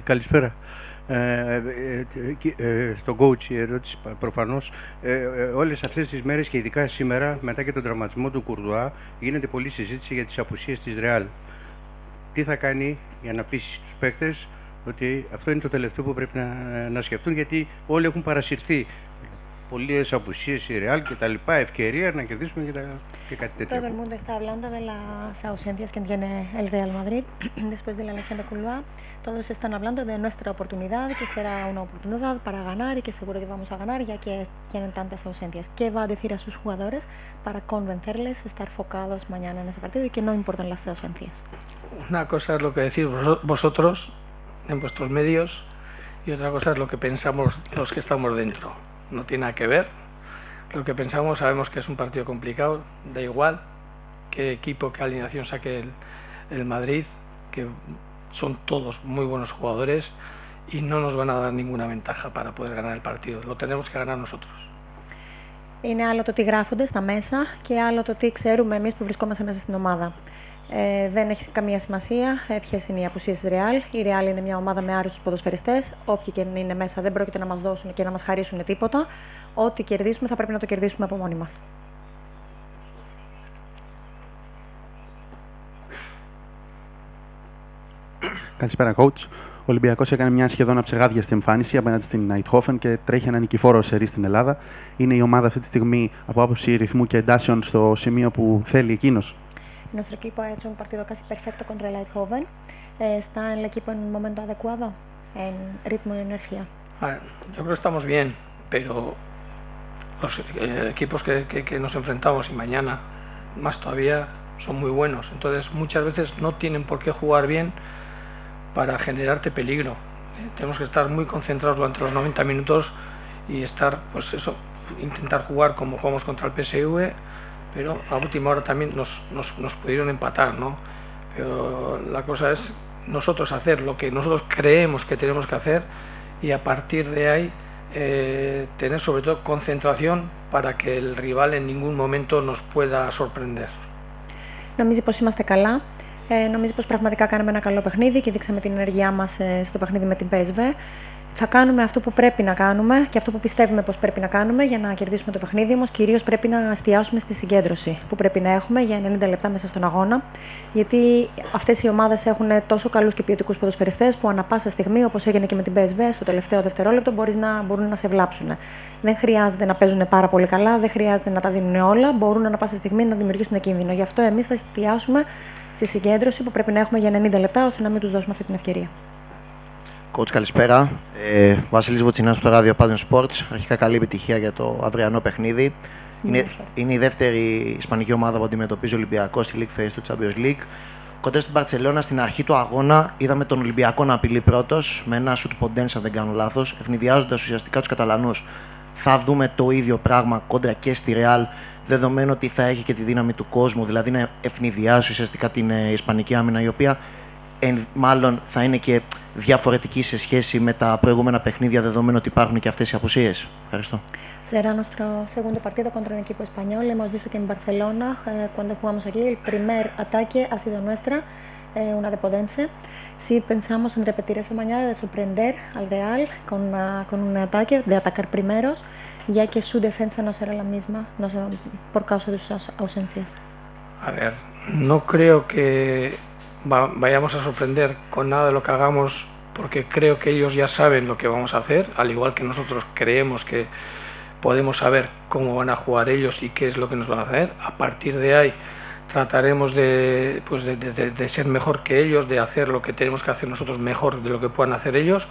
Καλησπέρα. Στον coach η ερώτηση προφανώς. Όλες αυτές τις μέρες και ειδικά σήμερα, μετά και τον τραυματισμό του Κουρτουά, γίνεται πολλή συζήτηση για τις απουσίες της Ρεάλ. Τι θα κάνει για να πείσει τους παίκτες ότι αυτό είναι το τελευταίο που πρέπει να σκεφτούν, γιατί όλοι έχουν παρασυρθεί. Πολλές απουσίες η Real και τα λοιπά, ευκαιρία να κερδίσουμε και κάτι τέτοιο. Todo el mundo está hablando de las ausencias que tiene el Real Madrid después de la lesión de Courtois. Todos están hablando de nuestra oportunidad, que será una oportunidad para ganar y que seguro que vamos a ganar ya que tienen tantas ausencias. ¿Qué va a decir a sus jugadores para convencerles a estar focados mañana en ese partido y que no importan las ausencias? Una cosa es lo que decís vosotros en vuestros medios y otra cosa es lo que pensamos los que estamos dentro. No tiene nada que ver. Lo que pensamos, sabemos que es un partido complicado, da igual qué equipo, qué alineación saque el Madrid, que son todos muy buenos jugadores y no nos van a dar ninguna ventaja para poder ganar el partido. Lo tenemos que ganar nosotros. Είναι άλλο το τι γράφονται στα μέσα και άλλο το τι ξέρουμε εμείς που βρισκόμαστε μέσα στην ομάδα. Δεν έχει καμία σημασία ποιες είναι οι απουσίες της Real. Η Real είναι μια ομάδα με άρρωστους ποδοσφαιριστές. Όποιοι και είναι μέσα δεν πρόκειται να μας δώσουν και να μας χαρίσουν τίποτα. Ό,τι κερδίσουμε θα πρέπει να το κερδίσουμε από μόνοι μας. Καλησπέρα, coach. Ο Ολυμπιακός έκανε μια σχεδόν αψεγάδιαστη εμφάνιση απέναντι στην Eindhoven και τρέχει ένα νικηφόρο σερί στην Ελλάδα. Είναι η ομάδα αυτή τη στιγμή από άποψη ρυθμού και εντάσεων στο σημείο που θέλει εκείνος? Nuestro equipo ha hecho un partido casi perfecto contra el Eindhoven. ¿Está el equipo en un momento adecuado, en ritmo y energía? Yo creo que estamos bien, pero los equipos que nos enfrentamos y mañana más todavía son muy buenos. Entonces muchas veces no tienen por qué jugar bien para generarte peligro. Tenemos que estar muy concentrados durante los 90 minutos y estar, pues eso, intentar jugar como jugamos contra el PSV, pero a última hora también nos pudieron empatar, ¿no? Pero la cosa es nosotros hacer lo que nosotros creemos que tenemos que hacer y a partir de ahí tener sobre todo concentración para que el rival en ningún momento nos pueda sorprender. Νομίζω πως είμαστε καλά. Νομίζω πως πραγματικά κάναμε ένα καλό παιχνίδι και δείξαμε την ενέργειά μας στο παιχνίδι με την PSV. Θα κάνουμε αυτό που πρέπει να κάνουμε και αυτό που πιστεύουμε πως πρέπει να κάνουμε για να κερδίσουμε το παιχνίδι, όμως κυρίως πρέπει να εστιάσουμε στη συγκέντρωση που πρέπει να έχουμε για 90 λεπτά μέσα στον αγώνα, γιατί αυτές οι ομάδες έχουν τόσο καλούς και ποιοτικούς ποδοσφαιριστές που ανά πάσα στιγμή, όπως έγινε και με την PSV, στο τελευταίο δευτερόλεπτο μπορούν να σε βλάψουν. Δεν χρειάζεται να παίζουν πάρα πολύ καλά, δεν χρειάζεται να τα δίνουν όλα, μπορούν ανά πάσα στιγμή να δημιουργήσουν κίνδυνο. Γι' αυτό εμείς θα εστιάσουμε στη συγκέντρωση που πρέπει να έχουμε για 90 λεπτά, ώστε να μην τους δώσουμε αυτή την ευκαιρία. Coach, καλησπέρα. Βασίλης Βουτσινάς από το ράδιο Padden Sports. Αρχικά καλή επιτυχία για το αυριανό παιχνίδι. Είναι η δεύτερη ισπανική ομάδα που αντιμετωπίζει ο Ολυμπιακός στη League Phase του Champions League. Κοντά στην Μπαρτσελώνα, στην αρχή του αγώνα, είδαμε τον Ολυμπιακό να απειλεί πρώτος με ένα σουτ ποντένς, αν δεν κάνω λάθος, ευνηδιάζοντας ουσιαστικά τους Καταλανούς. Θα δούμε το ίδιο πράγμα κόντρα και στη Real, δεδομένου ότι θα έχει και τη δύναμη του κόσμου, δηλαδή να ευνηδιάζει ουσιαστικά την ισπανική άμυνα, η οποία μάλλον θα είναι και διαφορετική σε σχέση με τα προηγούμενα παιχνίδια, δεδομένου ότι υπάρχουν και αυτές οι απουσίες. Ευχαριστώ. Será nuestro segundo partido contra un equipo español. Hemos visto que en Barcelona, cuando jugamos aquí, el primer ataque ha sido nuestra, una de Podense. Si pensamos en repetir eso mañana, de sorprender al Real con un ataque, de atacar primeros, ya que su defensa no será la misma por causa de sus ausencias. A ver, no creo que vayamos a sorprender con nada de lo que hagamos, porque creo que ellos ya saben lo que vamos a hacer, al igual que nosotros creemos que podemos saber cómo van a jugar ellos y qué es lo que nos van a hacer. A partir de ahí trataremos de ser mejor que ellos, de hacer lo que tenemos que hacer nosotros mejor de lo que puedan hacer ellos,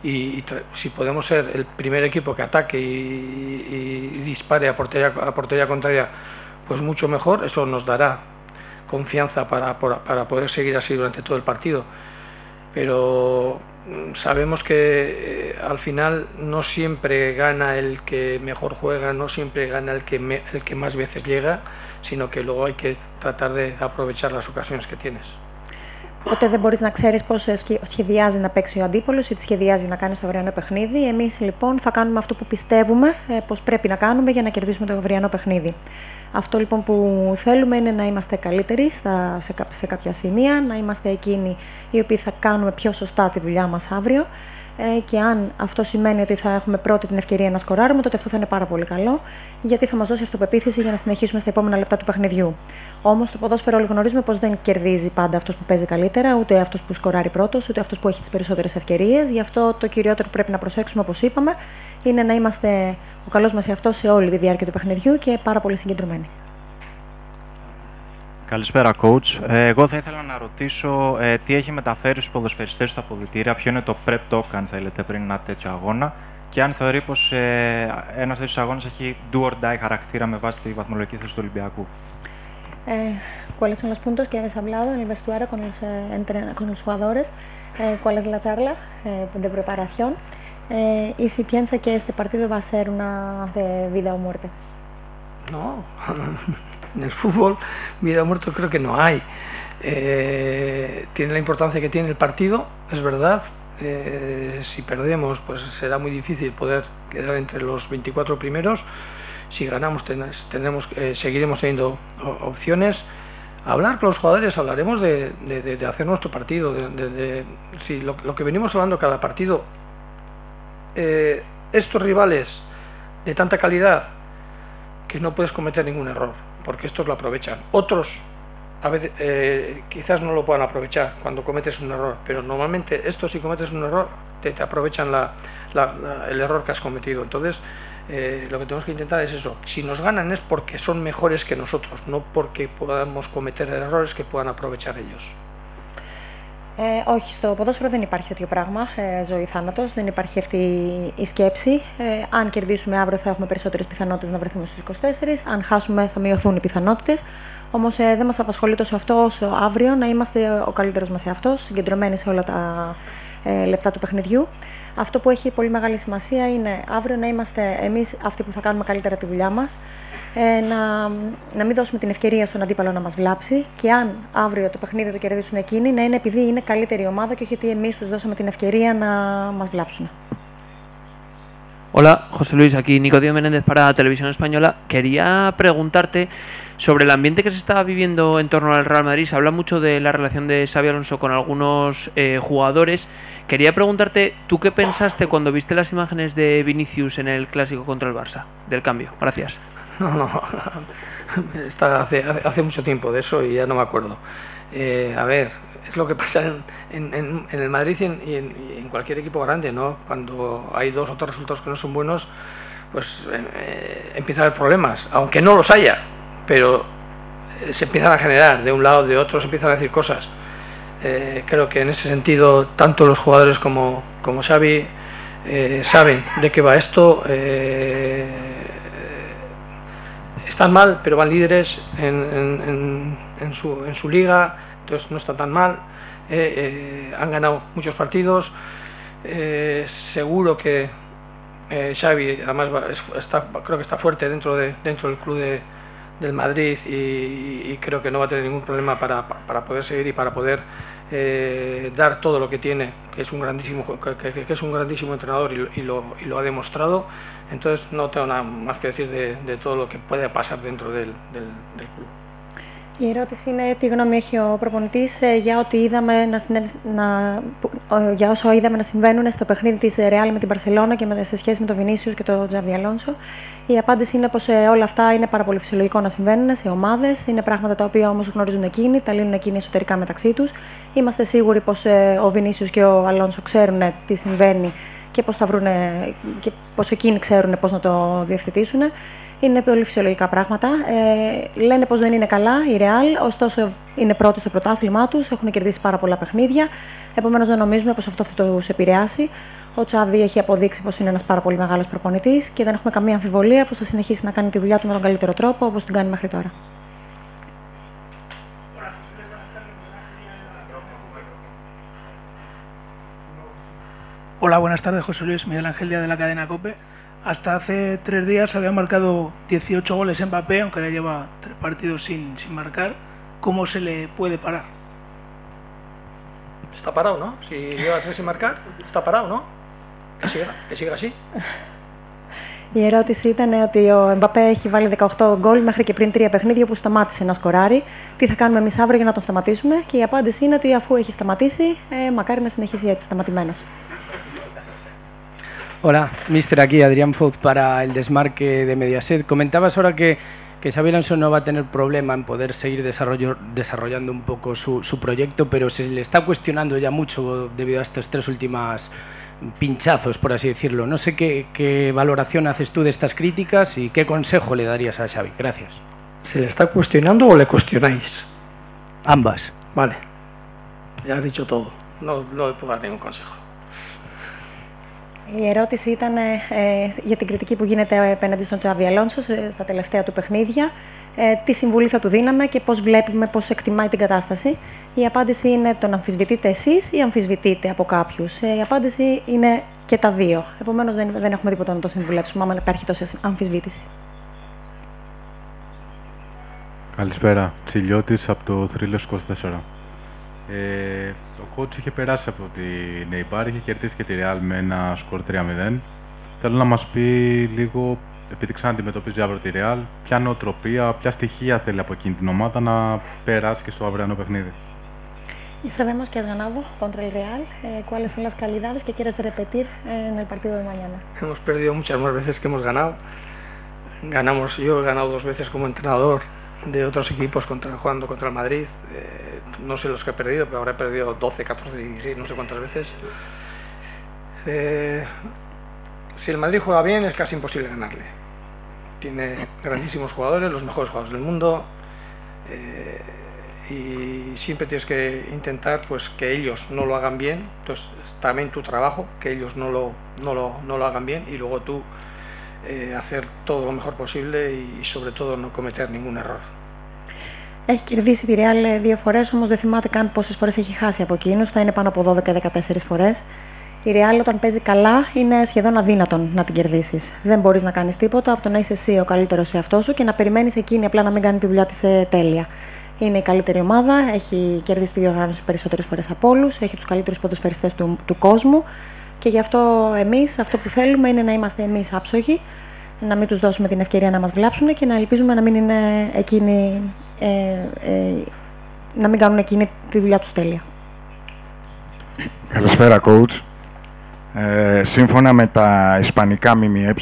y si podemos ser el primer equipo que ataque y dispare a portería contraria, pues mucho mejor. Eso nos dará confianza para poder seguir así durante todo el partido. pero sabemos que al final no siempre gana el que mejor juega, no siempre gana el que más veces llega, sino que luego hay que tratar de aprovechar las ocasiones que tienes. Ποτέ δεν μπορείς να ξέρεις πώς σχεδιάζει να παίξει ο αντίπολος ή τι σχεδιάζει να κάνει στο αυριανό παιχνίδι. Εμείς λοιπόν θα κάνουμε αυτό που πιστεύουμε πως πρέπει να κάνουμε για να κερδίσουμε το αυριανό παιχνίδι. Αυτό λοιπόν που θέλουμε είναι να είμαστε καλύτεροι σε κάποια σημεία, να είμαστε εκείνοι οι οποίοι θα κάνουμε πιο σωστά τη δουλειά μας αύριο. Και αν αυτό σημαίνει ότι θα έχουμε πρώτη την ευκαιρία να σκοράρουμε, τότε αυτό θα είναι πάρα πολύ καλό, γιατί θα μας δώσει αυτοπεποίθηση για να συνεχίσουμε στα επόμενα λεπτά του παιχνιδιού. Όμως, στο ποδόσφαιρο όλοι γνωρίζουμε πως δεν κερδίζει πάντα αυτός που παίζει καλύτερα, ούτε αυτός που σκοράρει πρώτος, ούτε αυτός που έχει τις περισσότερες ευκαιρίες. Γι' αυτό το κυριότερο που πρέπει να προσέξουμε, όπως είπαμε, είναι να είμαστε ο καλός μας εαυτός σε όλη τη διάρκεια του παιχνιδιού και πάρα πολύ συγκεντρωμένοι. Καλησπέρα, coach. Εγώ θα ήθελα να ρωτήσω τι έχει μεταφέρει στους ποδοσφαιριστές στα αποδυτήρια, ποιο είναι το prep talk, αν θέλετε, πριν ένα τέτοιο αγώνα, και αν θεωρεί πως ένας τέτοιος αγώνας έχει do or die χαρακτήρα με βάση τη βαθμολογική θέση του Ολυμπιακού. ¿Cuáles son los puntos que habéis hablado en el vestuario con los jugadores? ¿Cuál es la charla de preparación? Y si piensa que este partido va a ser una de vida o muerte. No, en el fútbol vida o muerte creo que no hay. Tiene la importancia que tiene el partido, es verdad. Si perdemos, pues será muy difícil poder quedar entre los 24 primeros. Si ganamos, seguiremos teniendo opciones. Hablar con los jugadores, hablaremos de hacer nuestro partido. Si lo que venimos hablando cada partido, estos rivales de tanta calidad que no puedes cometer ningún error, porque estos lo aprovechan. Otros a veces quizás no lo puedan aprovechar cuando cometes un error, pero normalmente estos, si cometes un error, te aprovechan el error que has cometido. Entonces lo que tenemos que intentar es eso: si nos ganan es porque son mejores que nosotros, no porque podamos cometer errores que puedan aprovechar ellos. Όχι, στο ποδόσφαιρο δεν υπάρχει τέτοιο πράγμα, ζωή-θάνατος, δεν υπάρχει αυτή η σκέψη. Αν κερδίσουμε αύριο θα έχουμε περισσότερες πιθανότητες να βρεθούμε στους 24, αν χάσουμε θα μειωθούν οι πιθανότητες. Όμως δεν μας απασχολεί τόσο αυτό όσο αύριο να είμαστε ο καλύτερος μας εαυτός, συγκεντρωμένοι σε όλα τα λεπτά του παιχνιδιού. Αυτό που έχει πολύ μεγάλη σημασία είναι αύριο να είμαστε εμείς αυτοί που θα κάνουμε καλύτερα τη δουλειά μας, να μην δώσουμε την ευκαιρία στον αντίπαλο να μας βλάψει, και αν αύριο το παιχνίδι το κερδίσουν εκείνοι, να είναι επειδή είναι καλύτερη ομάδα και όχι ότι εμείς τους δώσαμε την ευκαιρία να μας βλάψουν. Hola, José Luis, aquí Nicodemo Menéndez para Televisión Española. Quería preguntarte sobre el ambiente que se está viviendo en torno al Real Madrid. Se habla mucho de la relación de Xabi Alonso con algunos jugadores. Quería preguntarte, ¿tú qué pensaste cuando viste las imágenes de Vinicius en el clásico contra el Barça, del cambio? Gracias. No, hace mucho tiempo de eso y ya no me acuerdo. A ver, es lo que pasa en el Madrid y en cualquier equipo grande, ¿no? Cuando hay dos o tres resultados que no son buenos, pues empiezan a haber problemas, aunque no los haya, pero se empiezan a generar de un lado, de otro, se empiezan a decir cosas. Creo que en ese sentido, tanto los jugadores como Xavi saben de qué va esto. Están mal, pero van líderes en su liga, entonces no está tan mal. Han ganado muchos partidos. Seguro que Xavi, además, creo que está fuerte dentro del club del Madrid, y creo que no va a tener ningún problema para poder seguir y para poder dar todo lo que tiene, que es un grandísimo entrenador y lo ha demostrado. Entonces no tengo nada más que decir de todo lo que puede pasar dentro del club. Η ερώτηση είναι τι γνώμη έχει ο προπονητής για όσα είδαμε να συμβαίνουν στο παιχνίδι της Real με την Barcelona και σε σχέση με τον Vinicius και τον Xabi Alonso. Η απάντηση είναι πως όλα αυτά είναι πάρα πολύ φυσιολογικό να συμβαίνουν σε ομάδες. Είναι πράγματα τα οποία όμως γνωρίζουν εκείνοι, τα λύνουν εκείνοι εσωτερικά μεταξύ τους. Είμαστε σίγουροι πως ο Vinicius και ο Alonso ξέρουν τι συμβαίνει και πως και πως εκείνοι ξέρουν πώς να το διευθετήσουν. Είναι πολύ φυσιολογικά πράγματα. Λένε πως δεν είναι καλά η Real, ωστόσο είναι πρώτη στο πρωτάθλημά τους, έχουν κερδίσει πάρα πολλά παιχνίδια. Επομένως δεν νομίζουμε πως αυτό θα τους επηρεάσει. Ο Xavi έχει αποδείξει πως είναι ένας πάρα πολύ μεγάλος προπονητής και δεν έχουμε καμία αμφιβολία πως θα συνεχίσει να κάνει τη δουλειά του με τον καλύτερο τρόπο, όπως την κάνει μέχρι τώρα. Hola, buenas tardes, José Luis. Miguel Ángel Díaz de la cadena COPE. Hasta hace 3 días había marcado 18 goles Mbappé, aunque ya lleva 3 partidos sin marcar. ¿Cómo se le puede parar? Está parado, ¿no? Si lleva 3 sin marcar, está parado, ¿no? Que siga así. Η ερώτηση ήταν ότι ο Εμπαπέ έχει βάλει 18 γκολ μέχρι και πριν 3 παιχνίδια που σταμάτησε να σκοράρει. Τι θα κάνουμε εμείς αύριο για να τον σταματήσουμε? Και η απάντηση είναι ότι αφού έχει σταματήσει, μακάρι να συνεχίσει έτσι σταματημένος. Hola, mister, aquí Adrián Fouz para el desmarque de Mediaset. Comentabas ahora que Xabi Alonso no va a tener problema en poder seguir desarrollando un poco su proyecto, pero se le está cuestionando ya mucho debido a estos 3 últimos pinchazos, por así decirlo. No sé qué valoración haces tú de estas críticas y qué consejo le darías a Xavi. Gracias. ¿Se le está cuestionando o le cuestionáis? Ambas. Vale, ya has dicho todo. No le puedo dar ningún consejo. Η ερώτηση ήταν για την κριτική που γίνεται απέναντι στον Xabi Alonso στα τελευταία του παιχνίδια. Τι συμβουλή θα του δίναμε και πώς βλέπουμε, πώς εκτιμάει την κατάσταση. Η απάντηση είναι τον αμφισβητείτε εσείς ή αμφισβητείτε από κάποιους. Η απάντηση είναι και τα δύο. Επομένως δεν έχουμε τίποτα να το συμβουλέψουμε, άμα υπάρχει τόση αμφισβήτηση. Καλησπέρα. Τσιλιώτης από το Θρύλος 24. Ο coach είχε περάσει από την Νεϊπάρ, είχε κερδίσει και τη Real με ένα σκορ 3-0. Θέλω να μας πει λίγο, επειδή ξανά αντιμετωπίζει αύριο τη Real, ποια νοοτροπία, ποια στοιχεία θέλει από εκείνη την ομάδα να περάσει και στο αυριανό παιχνίδι. Ya sabemos que has ganado contra el Real. ¿Cuáles son las calidades que quieres repetir en el partido de mañana? Hemos perdido muchas más veces que hemos ganado. Yo he ganado 2 veces como entrenador de otros equipos jugando contra el Madrid. No sé los que he perdido, pero ahora he perdido 12, 14, 16, no sé cuántas veces. Si el Madrid juega bien es casi imposible ganarle. Tiene grandísimos jugadores, los mejores jugadores del mundo, y siempre tienes que intentar pues que ellos no lo hagan bien. Entonces es también tu trabajo que ellos no lo hagan bien, y luego tú hacer todo lo mejor posible y sobre todo no cometer ningún error. Έχει κερδίσει τη Real 2 φορές, όμως δεν θυμάται καν πόσες φορές έχει χάσει από εκείνους. Θα είναι πάνω από 12-14 φορές. Η Real όταν παίζει καλά είναι σχεδόν αδύνατον να την κερδίσεις. Δεν μπορείς να κάνεις τίποτα από το να είσαι εσύ ο καλύτερος σε αυτό σου και να περιμένεις εκείνη απλά να μην κάνει τη δουλειά της τέλεια. Είναι η καλύτερη ομάδα, έχει κερδίσει τη διοργάνωση περισσότερες φορές από όλους, έχει τους καλύτερους ποδοσφαιριστές του κόσμου και γι' αυτό εμείς αυτό που θέλουμε είναι να είμαστε εμείς άψογοι, να μην τους δώσουμε την ευκαιρία να μας βλάψουν και να ελπίζουμε να μην είναι εκείνοι, να μην κάνουν εκείνη τη δουλειά τους τέλεια. Καλησπέρα, coach. Σύμφωνα με τα ισπανικά ΜΜΕ,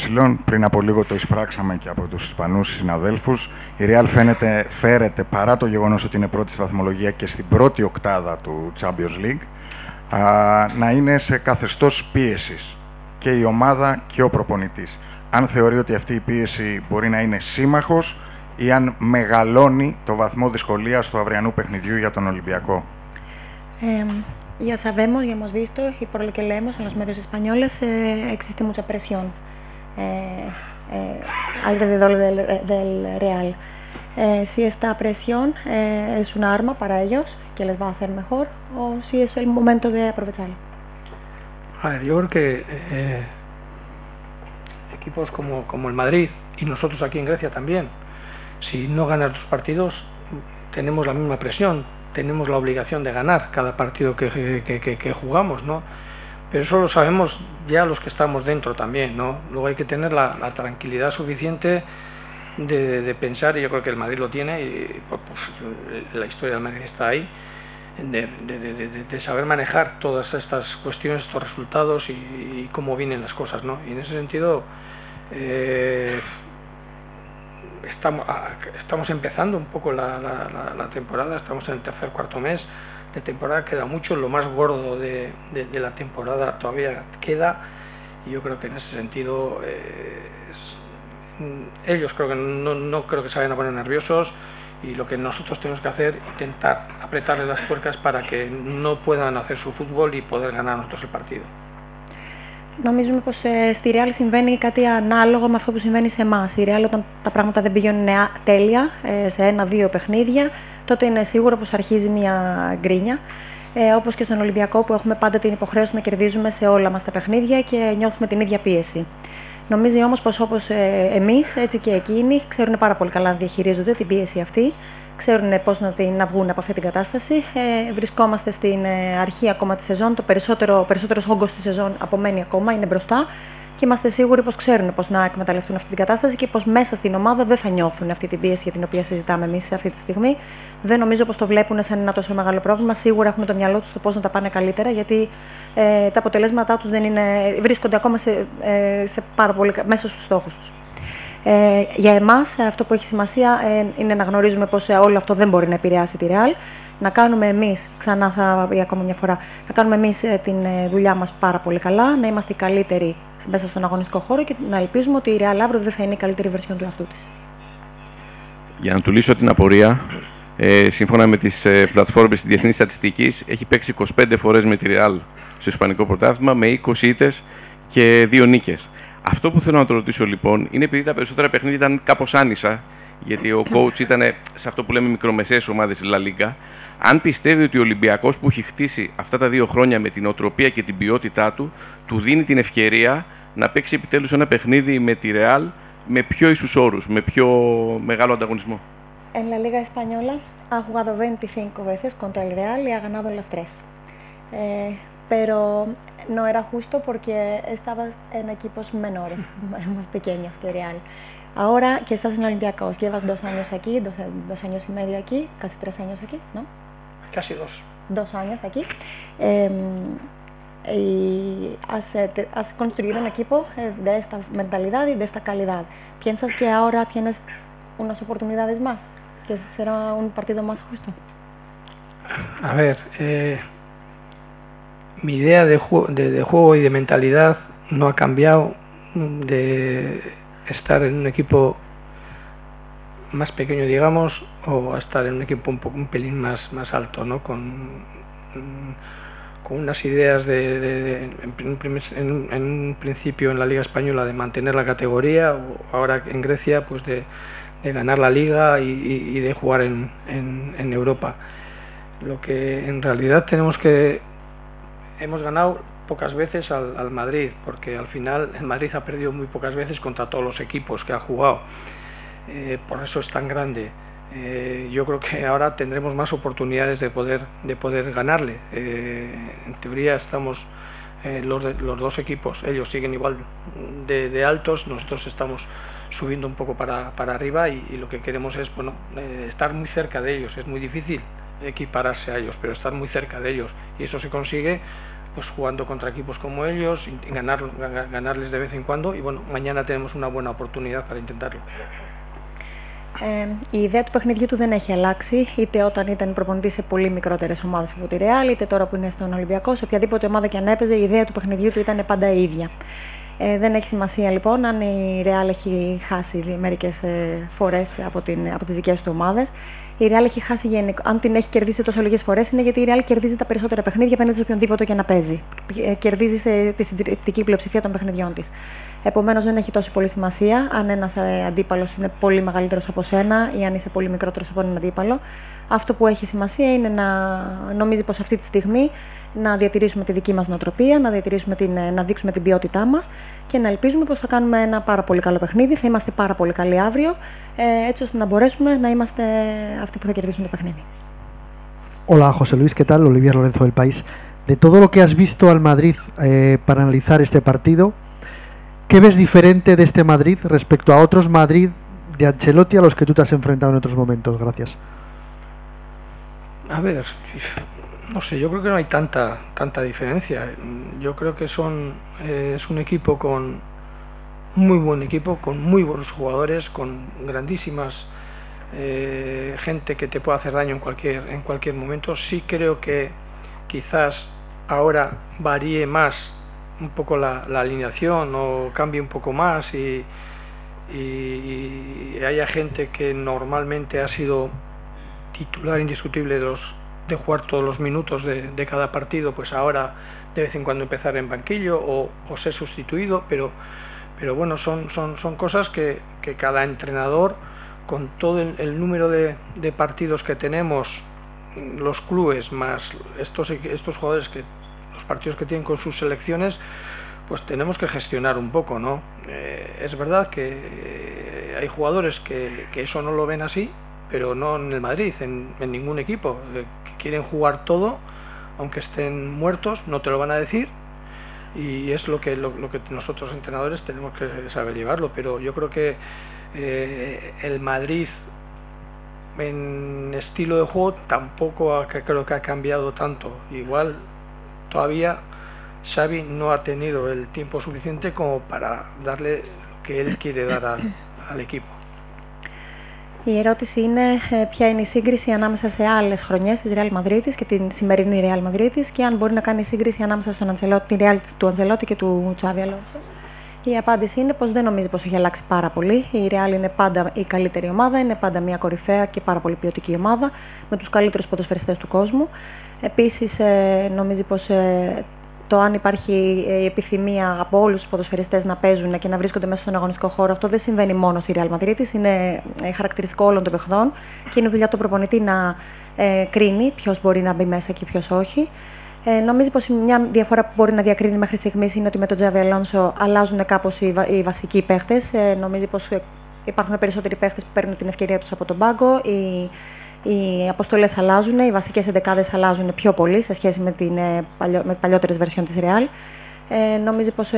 πριν από λίγο το εισπράξαμε και από τους Ισπανούς συναδέλφους, η Real φέρεται παρά το γεγονός ότι είναι πρώτη στη βαθμολογία και στην πρώτη οκτάδα του Champions League, να είναι σε καθεστώς πίεσης και η ομάδα και ο προπονητής. Αν θεωρεί ότι αυτή η πίεση μπορεί να είναι σύμμαχος ή αν μεγαλώνει το βαθμό δυσκολίας του αυριανού παιχνιδιού για τον Ολυμπιακό. Ya sabemos y hemos visto, y por lo que leemos en los medios españoles, existe mucha presión alrededor del Real. Si esta presión es un arma para ellos que les va a hacer mejor, o si es el momento de aprovecharlo. A ver, yo creo que equipos como el Madrid y nosotros aquí en Grecia también, si no ganas 2 partidos, tenemos la misma presión. Tenemos la obligación de ganar cada partido que jugamos, ¿no? Pero eso lo sabemos ya los que estamos dentro también, ¿no? Luego hay que tener la tranquilidad suficiente de pensar, y yo creo que el Madrid lo tiene, y pues, la historia del Madrid está ahí, de saber manejar todas estas cuestiones, estos resultados y cómo vienen las cosas, ¿no? Y en ese sentido estamos empezando un poco la temporada, estamos en el 3er, 4 mes de temporada, queda mucho, lo más gordo de la temporada todavía queda, y yo creo que en ese sentido ellos creo que no creo que se vayan a poner nerviosos, y lo que nosotros tenemos que hacer, intentar apretarle las tuercas para que no puedan hacer su fútbol y poder ganar nosotros el partido. Νομίζουμε πως στη Real συμβαίνει κάτι ανάλογο με αυτό που συμβαίνει σε εμάς. Η Real όταν τα πράγματα δεν πηγαίνουν τέλεια σε 1-2 παιχνίδια, τότε είναι σίγουρο πως αρχίζει μια γκρίνια. Όπως και στον Ολυμπιακό, που έχουμε πάντα την υποχρέωση να κερδίζουμε σε όλα μας τα παιχνίδια και νιώθουμε την ίδια πίεση. Νομίζει όμως πως όπως εμείς, έτσι και εκείνοι, ξέρουν πάρα πολύ καλά να διαχειρίζονται την πίεση αυτή, ξέρουν πώς να βγουν από αυτή την κατάσταση. Βρισκόμαστε στην αρχή ακόμα τη σεζόν, περισσότερος όγκος της σεζόν απομένει ακόμα, είναι μπροστά και είμαστε σίγουροι πως ξέρουν πώς να εκμεταλλευτούν αυτή την κατάσταση και πως μέσα στην ομάδα δεν θα νιώθουν αυτή την πίεση για την οποία συζητάμε εμείς αυτή τη στιγμή. Δεν νομίζω πως το βλέπουν σαν ένα τόσο μεγάλο πρόβλημα. Σίγουρα έχουν το μυαλό τους στο πώς να τα πάνε καλύτερα, γιατί τα αποτελέσματά τους βρίσκονται ακόμα μέσα στους στόχους τους. Για εμάς, αυτό που έχει σημασία είναι να γνωρίζουμε πως όλο αυτό δεν μπορεί να επηρεάσει τη Real. Να κάνουμε εμείς, ξανά θα πει ακόμα μια φορά, να κάνουμε εμείς την δουλειά μας πάρα πολύ καλά, να είμαστε οι καλύτεροι μέσα στον αγωνιστικό χώρο και να ελπίζουμε ότι η Real αύριο δεν θα είναι η καλύτερη βερσιόν του εαυτού της. Για να του λύσω την απορία, σύμφωνα με τις πλατφόρμες της Διεθνής Στατιστικής, έχει παίξει 25 φορές με τη Real στο Ισπανικό Πρωτάθλημα με 20 ήττες και 2 νίκες. Αυτό που θέλω να το ρωτήσω λοιπόν είναι επειδή τα περισσότερα παιχνίδια ήταν κάπως άνισα, γιατί ο coach ήταν σε αυτό που λέμε μικρομεσαίες ομάδες της La Liga. Αν πιστεύει ότι ο Ολυμπιακός που έχει χτίσει αυτά τα 2 χρόνια με την οτροπία και την ποιότητά του, του δίνει την ευκαιρία να παίξει επιτέλους ένα παιχνίδι με τη Real με πιο ίσους όρους, με πιο μεγάλο ανταγωνισμό. En la Liga Española ha jugado 25 veces contra el Real y ha ganado las 3. Pero no era justo porque estabas en equipos menores, más pequeños que Real. Ahora que estás en Olympiacos, llevas 2 años aquí, 2 años y medio aquí, casi 3 años aquí, ¿no? Casi 2. 2 años aquí. Y has construido un equipo de esta mentalidad y de esta calidad. ¿Piensas que ahora tienes unas oportunidades más? ¿Que será un partido más justo? A ver, mi idea de juego y de mentalidad no ha cambiado de estar en un equipo más pequeño, digamos, o a estar en un equipo un pelín más alto, ¿no? Con unas ideas en un principio en la Liga Española de mantener la categoría, o ahora en Grecia pues de ganar la Liga y de jugar en Europa. Lo que en realidad hemos ganado pocas veces al Madrid, porque al final el Madrid ha perdido muy pocas veces contra todos los equipos que ha jugado, por eso es tan grande. Yo creo que ahora tendremos más oportunidades de poder ganarle. En teoría estamos los 2 equipos, ellos siguen igual de altos, nosotros estamos subiendo un poco para arriba y lo que queremos es estar muy cerca de ellos. Es muy difícil equipararse a ellos, pero estar muy cerca de ellos, y eso se consigue pues jugando contra equipos como ellos y ganarles de vez en cuando, y bueno, mañana tenemos una buena oportunidad para intentarlo. Η ιδέα του παιχνιδιού του δεν έχει αλλάξει, είτε όταν ήταν προπονητής σε πολύ μικρότερες ομάδες από τη Real, είτε τώρα που είναι στον Ολυμπιακό. Σε οποιαδήποτε ομάδα και αν έπαιζε, η ιδέα του παιχνιδιού του ήταν πάντα η ίδια. Δεν έχει σημασία λοιπόν αν η Real έχει χάσει μερικές φορές από τις δικές του ομάδες. Η Real έχει χάσει αν την έχει κερδίσει τόσο λίγες φορές, είναι γιατί η Real κερδίζει τα περισσότερα παιχνίδια απέναντι σε οποιονδήποτε και να παίζει. Κερδίζει τη συντριπτική πλειοψηφία των παιχνιδιών της. Επομένως, δεν έχει τόσο πολύ σημασία αν ένας αντίπαλος είναι πολύ μεγαλύτερος από σένα ή αν είσαι πολύ μικρότερος από έναν αντίπαλο. Αυτό που έχει σημασία είναι να νομίζει πως αυτή τη στιγμή να διατηρήσουμε τη δική μας νοοτροπία, να δείξουμε την ποιότητά μας και να ελπίζουμε πως θα κάνουμε ένα πάρα πολύ καλό παιχνίδι, θα είμαστε πάρα πολύ καλοί αύριο, έτσι ώστε να μπορέσουμε να είμαστε αυτοί που θα κερδίσουν το παιχνίδι. Hola, José Luis, ¿qué tal? Olivier Lorenzo del País. De todo lo que has visto al Madrid para analizar este partido, ¿qué ves diferente de este Madrid respecto a otros Madrid de Ancelotti a los que tú te has enfrentado en otros momentos? Gracias. A ver, no sé, yo creo que no hay tanta diferencia. Yo creo que es un equipo con muy buen equipo, con muy buenos jugadores, con grandísimas gente que te puede hacer daño en cualquier momento. Sí creo que quizás ahora varíe más un poco la alineación o cambie un poco más y haya gente que normalmente ha sido titular indiscutible de jugar todos los minutos de cada partido, pues ahora de vez en cuando empezar en banquillo o ser sustituido, pero bueno, son cosas que cada entrenador, con todo el número de partidos que tenemos los clubes más estos jugadores, los partidos que tienen con sus selecciones, pues tenemos que gestionar un poco, ¿no? Es verdad que hay jugadores que eso no lo ven así, pero no en el Madrid, en ningún equipo, que quieren jugar todo, aunque estén muertos, no te lo van a decir, y es lo que nosotros entrenadores tenemos que saber llevarlo. Pero yo creo que el Madrid en estilo de juego tampoco creo que ha cambiado tanto. Igual todavía Xavi no ha tenido el tiempo suficiente como para darle lo que él quiere dar al equipo. Η ερώτηση είναι ποια είναι η σύγκριση ανάμεσα σε άλλες χρονιές της Real Madrid και την σημερινή Real Madrid και αν μπορεί να κάνει σύγκριση ανάμεσα στον την Real του Αντσελότη και του Xavi Alonso. Η απάντηση είναι πως δεν νομίζει πως έχει αλλάξει πάρα πολύ. Η Real είναι πάντα η καλύτερη ομάδα, είναι πάντα μια κορυφαία και πάρα πολύ ποιοτική ομάδα με τους καλύτερους ποδοσφαιριστές του κόσμου. Επίσης νομίζει πως το αν υπάρχει η επιθυμία από όλους τους ποδοσφαιριστές να παίζουν και να βρίσκονται μέσα στον αγωνιστικό χώρο, αυτό δεν συμβαίνει μόνο στη Real Madrid, είναι χαρακτηριστικό όλων των παιχτών και είναι δουλειά του προπονητή να κρίνει ποιος μπορεί να μπει μέσα και ποιος όχι. Νομίζω πως μια διαφορά που μπορεί να διακρίνει μέχρι στιγμής είναι ότι με τον Xavi Alonso αλλάζουν κάπως οι βασικοί παίχτες. Νομίζω πως υπάρχουν περισσότεροι παίχτες που παίρνουν την ευκαιρία τους από τον πάγκο. Οι αποστολές αλλάζουν, οι βασικές εντεκάδες αλλάζουν πιο πολύ σε σχέση με παλιότερες βερσιόν της Real. Νομίζω πως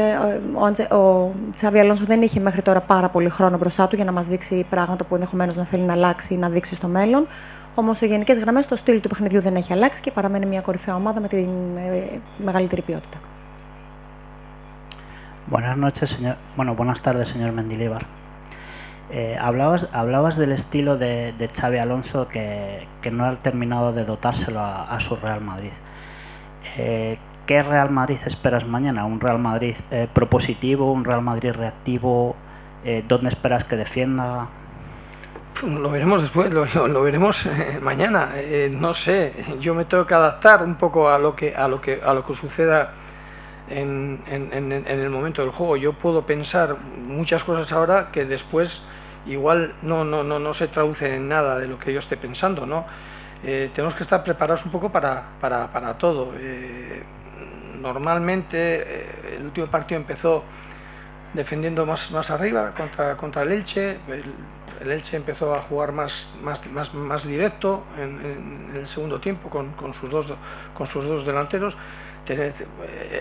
ο Xavi Alonso δεν είχε μέχρι τώρα πάρα πολύ χρόνο μπροστά του για να μας δείξει πράγματα που ενδεχομένως να θέλει να αλλάξει ή να δείξει στο μέλλον. Όμως σε γενικές γραμμές το στυλ του παιχνιδιού δεν έχει αλλάξει και παραμένει μια κορυφαία ομάδα με τη μεγαλύτερη ποιότητα. Buenas tardes, señor Mendilibar. Hablabas del estilo de Xavi Alonso que no ha terminado de dotárselo a su Real Madrid. ¿Qué Real Madrid esperas mañana? ¿Un Real Madrid propositivo, un Real Madrid reactivo? ¿Dónde esperas que defienda? Lo veremos después, lo veremos mañana. No sé, yo me tengo que adaptar un poco a lo que suceda en el momento del juego. Yo puedo pensar muchas cosas ahora que después igual no se traducen en nada de lo que yo esté pensando, ¿no? Tenemos que estar preparados un poco para todo. Normalmente el último partido empezó defendiendo más arriba contra el Elche. El Elche empezó a jugar más directo en el segundo tiempo con sus dos delanteros.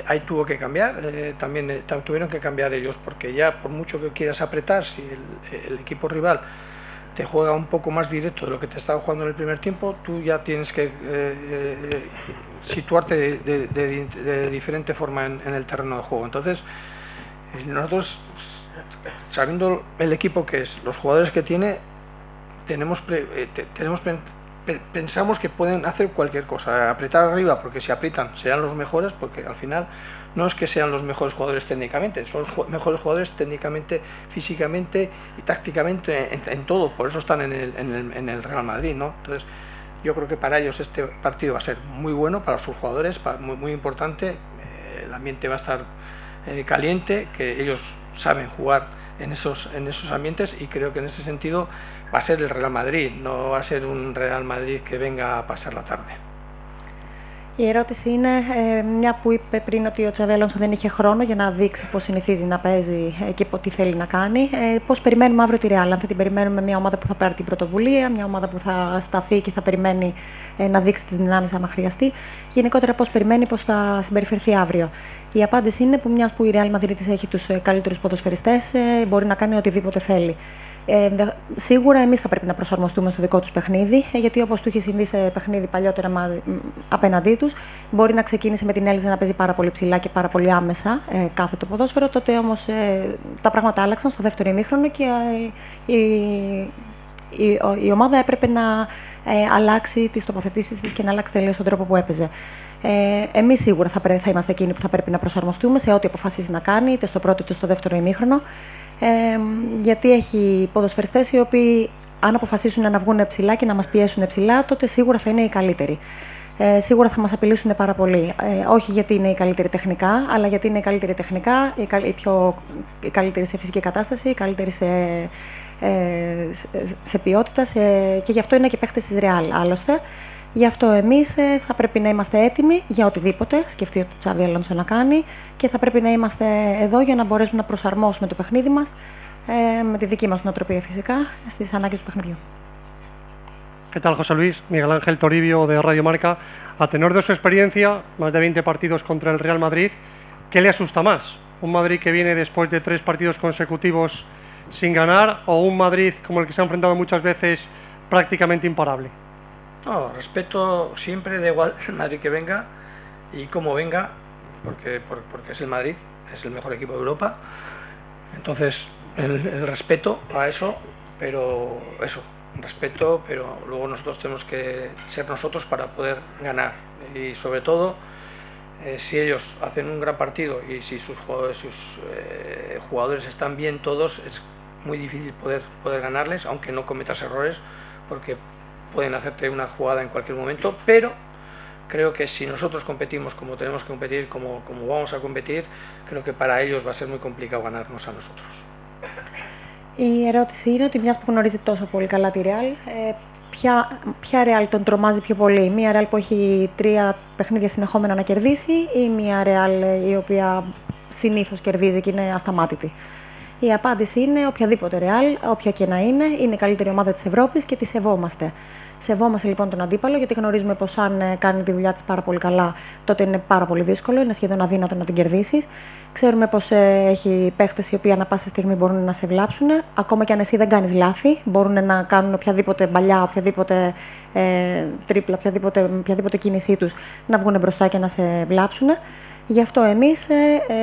Ahí tuvo que cambiar, también tuvieron que cambiar ellos, porque ya por mucho que quieras apretar, si el equipo rival te juega un poco más directo de lo que te estaba jugando en el primer tiempo, tú ya tienes que situarte de diferente forma en el terreno de juego. Entonces, nosotros, sabiendo el equipo que es, los jugadores que tiene, pensamos que pueden hacer cualquier cosa, apretar arriba, porque si aprietan serán los mejores, porque al final no es que sean los mejores jugadores técnicamente, son los mejores jugadores técnicamente, físicamente y tácticamente en todo, por eso están en el Real Madrid, ¿no? Entonces yo creo que para ellos este partido va a ser muy bueno, para sus jugadores, muy importante, el ambiente va a estar caliente, que ellos saben jugar en esos ambientes, y creo que en ese sentido va a ser el Real Madrid, no va a ser un Real Madrid que venga a pasar la tarde. Η ερώτηση είναι, μια που είπε πριν ότι ο Xavi Alonso δεν είχε χρόνο για να δείξει πώς συνηθίζει να παίζει και τι θέλει να κάνει, πώς περιμένουμε αύριο τη Real? Αν θα την περιμένουμε μια ομάδα που θα πάρει την πρωτοβουλία, μια ομάδα που θα σταθεί και θα περιμένει να δείξει τις δυνάμεις άμα χρειαστεί, γενικότερα πώς περιμένει, πώς θα συμπεριφερθεί αύριο? Η απάντηση είναι που μιας που η Real Madrid έχει τους καλύτερους ποδοσφαιριστές, μπορεί να κάνει οτιδήποτε θέλει. Σίγουρα εμείς θα πρέπει να προσαρμοστούμε στο δικό τους παιχνίδι, γιατί όπως του είχε συμβεί σε παιχνίδι παλιότερα απέναντί τους, μπορεί να ξεκίνησε με την Έλζα να παίζει πάρα πολύ ψηλά και πάρα πολύ άμεσα κάθε το ποδόσφαιρο. Τότε όμως τα πράγματα άλλαξαν στο δεύτερο ημίχρονο και η ομάδα έπρεπε να αλλάξει τις τοποθετήσεις της και να αλλάξει τελείως τον τρόπο που έπαιζε. Εμείς σίγουρα θα είμαστε εκείνοι που θα πρέπει να προσαρμοστούμε σε ό,τι αποφασίσει να κάνει, είτε στο πρώτο είτε στο δεύτερο ημίχρονο. Γιατί έχει ποδοσφαιριστές οι οποίοι αν αποφασίσουν να βγουν ψηλά και να μας πιέσουν ψηλά, τότε σίγουρα θα είναι οι καλύτεροι. Σίγουρα θα μας απειλήσουν πάρα πολύ. Όχι γιατί είναι οι καλύτεροι τεχνικά, αλλά γιατί είναι οι καλύτεροι τεχνικά, οι καλύτεροι σε φυσική κατάσταση, οι καλύτεροι σε ποιότητα και γι' αυτό είναι και παίχτες της Real. Άλλωστε, Γι' αυτό εμείς θα πρέπει να είμαστε έτοιμοι για οτιδήποτε σκεφτεί ο Τσάβι Αλόνσο να κάνει και θα πρέπει να είμαστε εδώ για να μπορέσουμε να προσαρμόσουμε το παιχνίδι μας με τη δική μας νοοτροπία φυσικά στις ανάγκες του παιχνιδιού. ¿Qué tal, José Luis? Miguel Ángel Toribio de Radio Marca. A tenor de su experiencia, más de 20 partidos contra el Real Madrid, ¿qué le asusta más? ¿Un Madrid que viene después de 3 partidos consecutivos sin ganar o un Madrid como el que se ha enfrentado muchas veces prácticamente imparable? No, respeto siempre, da igual el Madrid que venga y cómo venga, porque es el Madrid, es el mejor equipo de Europa. Entonces, el respeto a eso, pero eso, respeto, pero luego nosotros tenemos que ser nosotros para poder ganar. Y sobre todo, si ellos hacen un gran partido y si sus jugadores están bien todos, es muy difícil poder ganarles, aunque no cometas errores, porque pueden hacerte una jugada en cualquier momento, pero creo que si nosotros competimos como tenemos que competir, como vamos a competir, creo que para ellos va a ser muy complicado ganarnos a nosotros. Η ερώτηση είναι ότι μιας που γνωρίζει τόσο πολύ καλά τη Real, ποια Real τον τρομάζει πιο πολύ? Μια Real που έχει 3 παιχνίδια συνεχόμενα να κερδίσει ή μια Real η οποία συνήθως κερδίζει και είναι ασταμάτητη? Η απάντηση είναι οποιαδήποτε Real, όποια και να είναι η καλύτερη ομάδα της Ευρώπης και τη σεβόμαστε. Σεβόμαστε λοιπόν τον αντίπαλο, γιατί γνωρίζουμε πως αν κάνει τη δουλειά της πάρα πολύ καλά, τότε είναι πάρα πολύ δύσκολο, είναι σχεδόν αδύνατο να την κερδίσεις. Ξέρουμε πως έχει παίχτες οι οποίοι ανά πάσα στιγμή μπορούν να σε βλάψουν. Ακόμα και αν εσύ δεν κάνεις λάθη, μπορούν να κάνουν οποιαδήποτε μπαλιά, οποιαδήποτε τρίπλα, οποιαδήποτε κίνησή τους να βγουν μπροστά και να σε βλάψουν. Γι' αυτό εμείς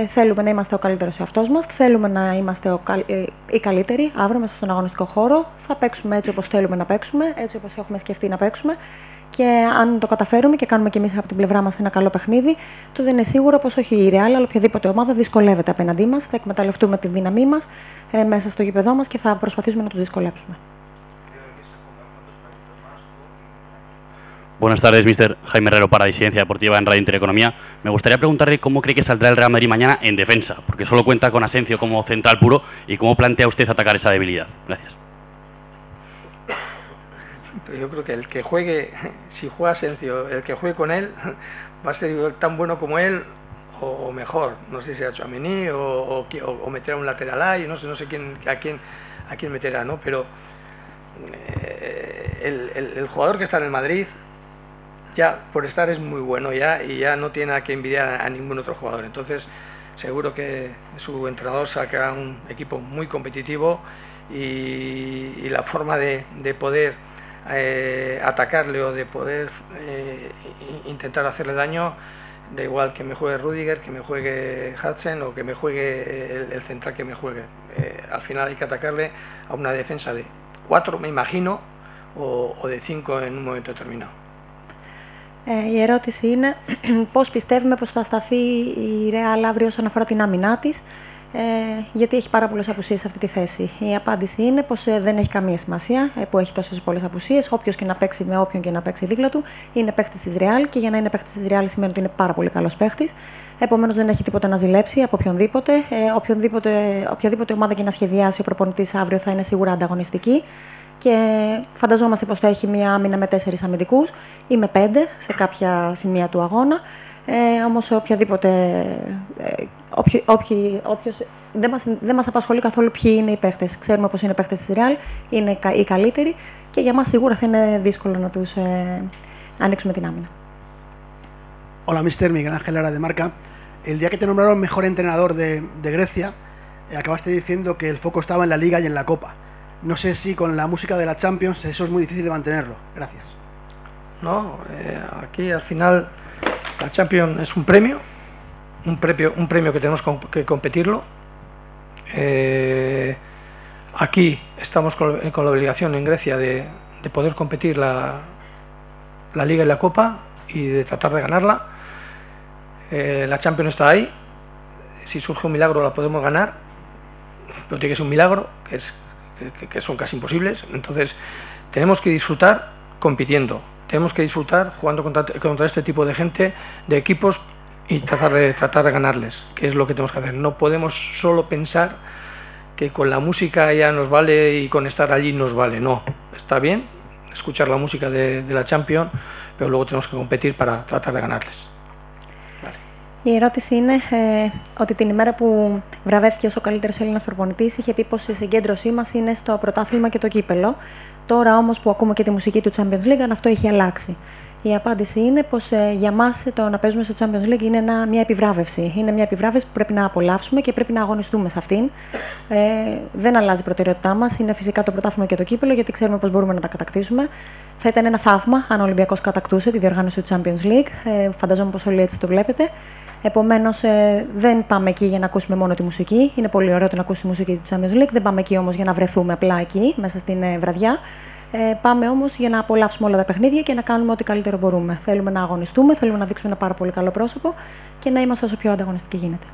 θέλουμε να είμαστε ο καλύτερος εαυτός μας, θέλουμε να είμαστε οι καλύτεροι αύριο μέσα στον αγωνιστικό χώρο. Θα παίξουμε έτσι όπως θέλουμε να παίξουμε, έτσι όπως έχουμε σκεφτεί να παίξουμε. Και αν το καταφέρουμε και κάνουμε και εμείς από την πλευρά μας ένα καλό παιχνίδι, τότε είναι σίγουρο πως όχι η Real, αλλά οποιαδήποτε ομάδα δυσκολεύεται απέναντί μας. Θα εκμεταλλευτούμε τη δύναμή μας μέσα στο γήπεδό μας και θα προσπαθήσουμε να τους δυσκολέψουμε. Buenas tardes, Mr. Jaime Herrero para Disidencia Deportiva en Radio Intereconomía. Me gustaría preguntarle cómo cree que saldrá el Real Madrid mañana en defensa, porque solo cuenta con Asensio como central puro, y cómo plantea usted atacar esa debilidad. Gracias. Yo creo que el que juegue, si juega Asensio, el que juegue con él va a ser tan bueno como él o mejor. No sé si será Tchouaméni o meterá un lateral ahí, no sé a quién meterá, ¿no? Pero el jugador que está en el Madrid ya por estar es muy bueno ya y ya no tiene nada que envidiar a ningún otro jugador. Entonces seguro que su entrenador sacará un equipo muy competitivo y la forma de poder atacarle o de poder intentar hacerle daño, da igual que me juegue Rüdiger, que me juegue Hudson o que me juegue el central que me juegue. Al final hay que atacarle a una defensa de 4, me imagino, o de 5 en un momento determinado. Η ερώτηση είναι πώς πιστεύουμε πως θα σταθεί η Real αύριο όσον αφορά την άμυνά της, γιατί έχει πάρα πολλές απουσίες σε αυτή τη θέση. Η απάντηση είναι πως δεν έχει καμία σημασία που έχει τόσες πολλές απουσίες. Όποιος και να παίξει με όποιον και να παίξει δίπλα του είναι παίχτης της Real και για να είναι παίχτης της Real σημαίνει ότι είναι πάρα πολύ καλός παίχτης. Επομένως δεν έχει τίποτα να ζηλέψει από οποιονδήποτε. Οποιαδήποτε ομάδα και να σχεδιάσει ο προπονητής αύριο θα είναι σίγουρα ανταγωνιστική. Και φανταζόμαστε πως θα έχει μία άμυνα με 4 αμυντικούς ή με 5 σε κάποια σημεία του αγώνα. Όμως δεν μας απασχολεί καθόλου ποιοι είναι οι παίχτες. Ξέρουμε πως είναι παίχτες της Real, είναι οι καλύτεροι και για μας σίγουρα θα είναι δύσκολο να τους ανοίξουμε την άμυνα. Hola, Mr. Miguel Ángel Lara de Marca. El día que te nombraron mejor entrenador de Grecia, acabaste diciendo que el foco estaba en la Liga y en la Copa. No sé si con la música de la Champions eso es muy difícil de mantenerlo. Gracias. No, aquí al final la Champions es un premio que tenemos que competirlo. Aquí estamos con la obligación en Grecia de poder competir la Liga y la Copa y de tratar de ganarla. La Champions está ahí. Si surge un milagro la podemos ganar, pero tiene que ser un milagro, que son casi imposibles. Entonces tenemos que disfrutar compitiendo, tenemos que disfrutar jugando contra este tipo de gente, de equipos, y tratar de ganarles, que es lo que tenemos que hacer. No podemos solo pensar que con la música ya nos vale y con estar allí nos vale. No, está bien, escuchar la música de la Champions, pero luego tenemos que competir para tratar de ganarles. Η ερώτηση είναι ότι την ημέρα που βραβεύτηκε ως ο καλύτερος Έλληνας προπονητής είχε πει πως η συγκέντρωσή μας είναι στο πρωτάθλημα και το κύπελο. Τώρα όμως που ακούμε και τη μουσική του Champions League, αυτό έχει αλλάξει. Η απάντηση είναι πως για μας το να παίζουμε στο Champions League είναι μια επιβράβευση. Είναι μια επιβράβευση που πρέπει να απολαύσουμε και πρέπει να αγωνιστούμε σε αυτήν. Δεν αλλάζει η προτεραιότητά μας. Είναι φυσικά το πρωτάθλημα και το κύπελο, γιατί ξέρουμε πως μπορούμε να τα κατακτήσουμε. Θα ήταν ένα θαύμα αν ο Ολυμπιακός κατακτούσε τη διοργάνωση του Champions League. Φανταζόμαι πως όλοι έτσι το βλέπετε. Επομένως, δεν πάμε εκεί για να ακούσουμε μόνο τη μουσική. Είναι πολύ ωραίο το να ακούσει τη μουσική του Champions League. Δεν πάμε εκεί όμως για να βρεθούμε απλά εκεί, μέσα στην βραδιά. Πάμε όμως για να απολαύσουμε όλα τα παιχνίδια και να κάνουμε ό,τι καλύτερο μπορούμε. Θέλουμε να αγωνιστούμε, θέλουμε να δείξουμε ένα πάρα πολύ καλό πρόσωπο και να είμαστε όσο πιο ανταγωνιστικοί γίνεται.